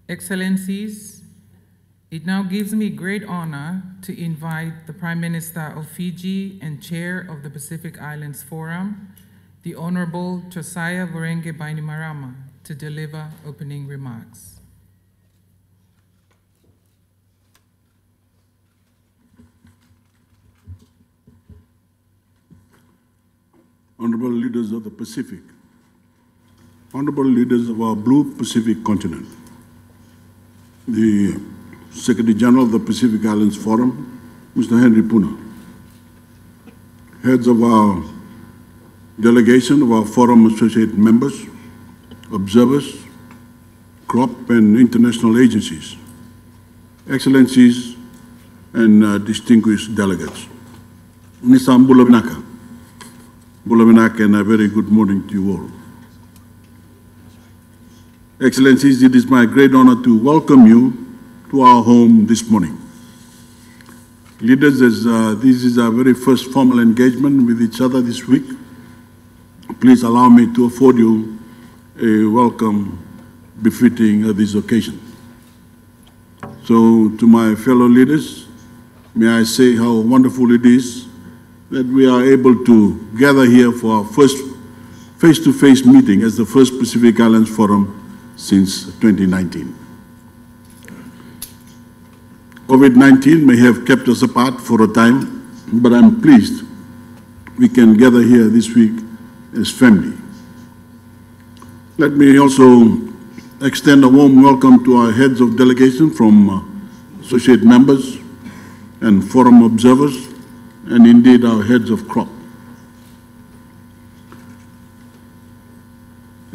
Excellencies, it now gives me great honor to invite the Prime Minister of Fiji and Chair of the Pacific Islands Forum, the Honorable Josiah Voreqe Bainimarama, to deliver opening remarks. Honorable leaders of the Pacific, honorable leaders of our blue Pacific continent, the Secretary General of the Pacific Islands Forum, Mr. Henry Puna, heads of our delegation of our forum associate members, observers, CROP and international agencies, excellencies and distinguished delegates. Nisam Bulavinaka, and a very good morning to you all. Excellencies, it is my great honor to welcome you to our home this morning. Leaders, as this is our very first formal engagement with each other this week, please allow me to afford you a welcome befitting this occasion. So, to my fellow leaders, may I say how wonderful it is that we are able to gather here for our first face-to-face meeting as the first Pacific Islands Forum since 2019. COVID-19 may have kept us apart for a time, but I'm pleased we can gather here this week as family. Let me also extend a warm welcome to our heads of delegation from associate members and forum observers, and indeed our heads of CROP.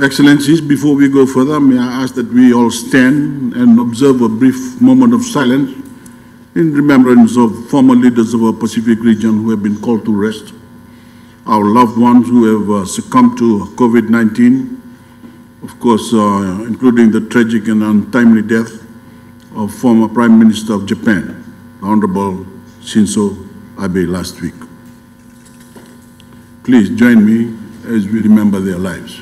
Excellencies, before we go further, may I ask that we all stand and observe a brief moment of silence in remembrance of former leaders of our Pacific region who have been called to rest, our loved ones who have succumbed to COVID-19, of course, including the tragic and untimely death of former Prime Minister of Japan, the Honorable Shinzo Abe last week. Please join me as we remember their lives.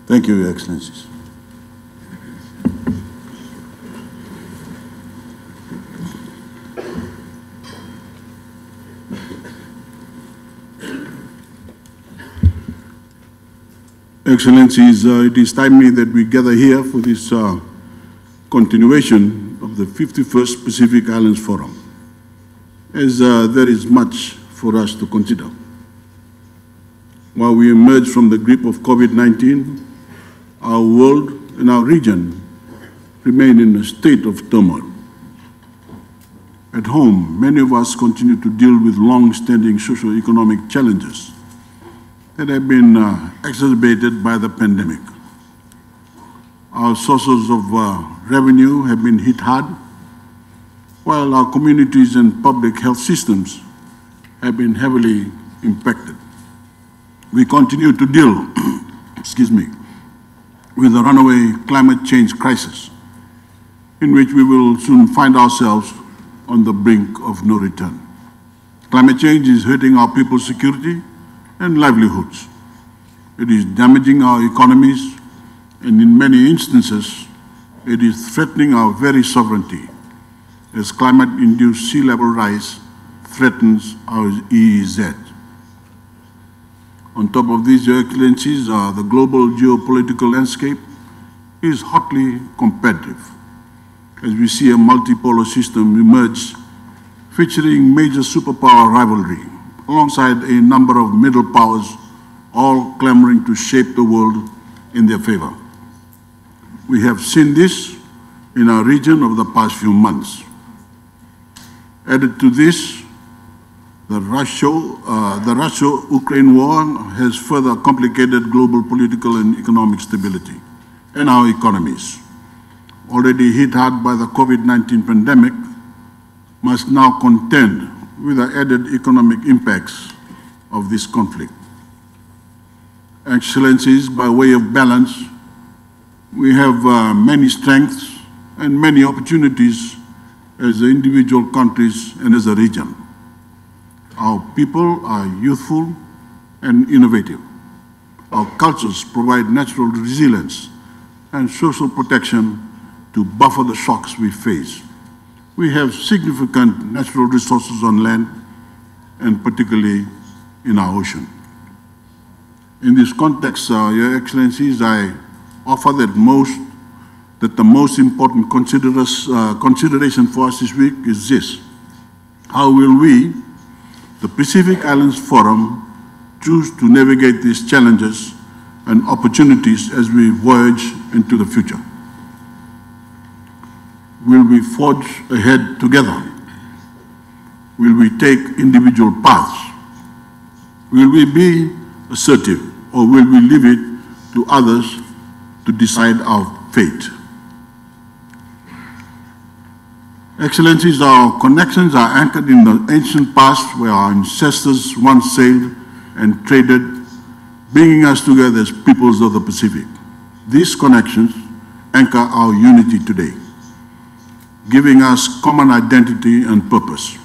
Thank you, Your Excellencies. Excellencies, it is timely that we gather here for this continuation of the 51st Pacific Islands Forum, as there is much for us to consider. While we emerge from the grip of COVID-19, our world and our region remain in a state of turmoil. At home, many of us continue to deal with long-standing socio-economic challenges that have been exacerbated by the pandemic. Our sources of revenue have been hit hard, while our communities and public health systems have been heavily impacted. We continue to deal, with the runaway climate change crisis, in which we will soon find ourselves on the brink of no return. Climate change is hurting our people's security and livelihoods. It is damaging our economies, and in many instances, it is threatening our very sovereignty, as climate-induced sea level rise threatens our EEZ. On top of these, Your Excellencies, the global geopolitical landscape is hotly competitive, as we see a multipolar system emerge featuring major superpower rivalry, alongside a number of middle powers, all clamoring to shape the world in their favor. We have seen this in our region over the past few months. Added to this, the Russia-Ukraine war has further complicated global political and economic stability and our economies. Already hit hard by the COVID-19 pandemic, must now contend with the added economic impacts of this conflict. Excellencies, by way of balance, we have many strengths and many opportunities as individual countries and as a region. Our people are youthful and innovative. Our cultures provide natural resilience and social protection to buffer the shocks we face. We have significant natural resources on land and particularly in our ocean. In this context, Your Excellencies, I offer that the most important consideration for us this week is this: how will we, the Pacific Islands Forum, choose to navigate these challenges and opportunities as we voyage into the future? Will we forge ahead together? Will we take individual paths? Will we be assertive, or will we leave it to others to decide our fate? Excellencies, our connections are anchored in the ancient past where our ancestors once sailed and traded, bringing us together as peoples of the Pacific. These connections anchor our unity today, giving us common identity and purpose.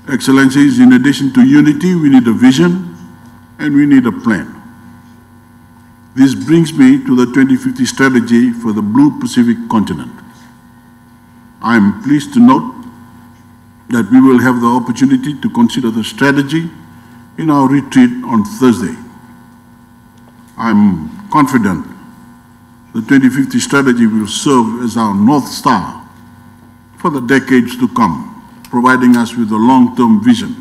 Excellencies, in addition to unity, we need a vision and we need a plan. This brings me to the 2050 strategy for the Blue Pacific continent. I am pleased to note that we will have the opportunity to consider the strategy in our retreat on Thursday. I am confident the 2050 strategy will serve as our North Star for the decades to come, providing us with a long-term vision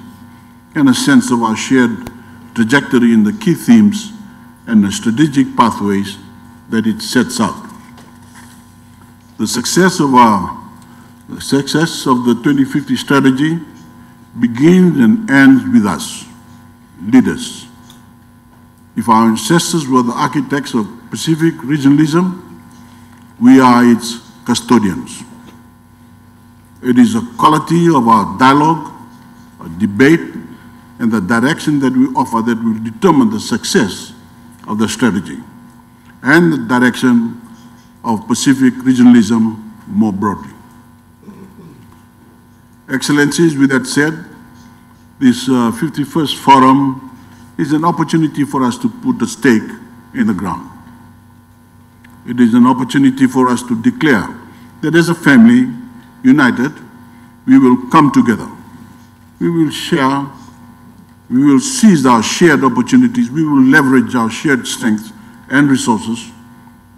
and a sense of our shared trajectory in the key themes and the strategic pathways that it sets out. The success of the 2050 strategy begins and ends with us, leaders. If our ancestors were the architects of Pacific regionalism, we are its custodians. It is the quality of our dialogue, our debate, and the direction that we offer that will determine the success of the strategy and the direction of Pacific regionalism more broadly. Excellencies, with that said, this 51st Forum is an opportunity for us to put a stake in the ground. It is an opportunity for us to declare that as a family, united, we will come together. We will share, we will seize our shared opportunities, we will leverage our shared strengths and resources,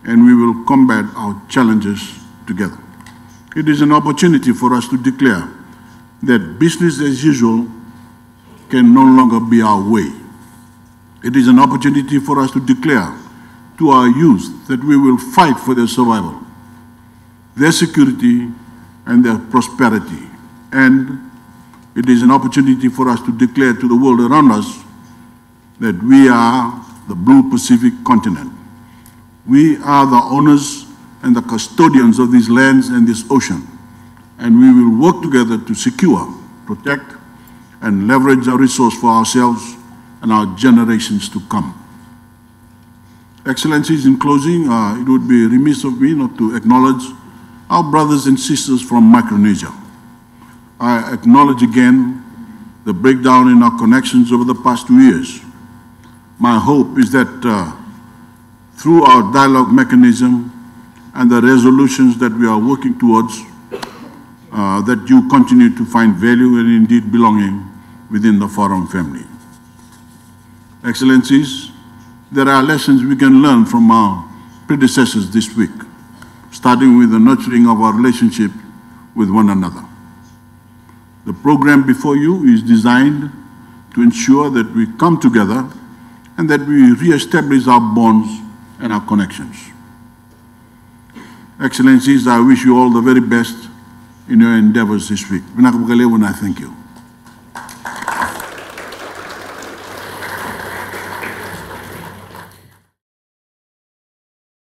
and we will combat our challenges together. It is an opportunity for us to declare that business as usual can no longer be our way. It is an opportunity for us to declare to our youth that we will fight for their survival, their security, and their prosperity. And it is an opportunity for us to declare to the world around us that we are the Blue Pacific continent. We are the owners and the custodians of these lands and this ocean, and we will work together to secure, protect, and leverage our resource for ourselves and our generations to come. Excellencies, in closing, it would be remiss of me not to acknowledge our brothers and sisters from Micronesia. I acknowledge again the breakdown in our connections over the past 2 years. My hope is that through our dialogue mechanism and the resolutions that we are working towards, that you continue to find value and indeed belonging within the Forum family. Excellencies, there are lessons we can learn from our predecessors this week, starting with the nurturing of our relationship with one another. The program before you is designed to ensure that we come together and that we re-establish our bonds and our connections. Excellencies, I wish you all the very best in your endeavors this week. Thank you.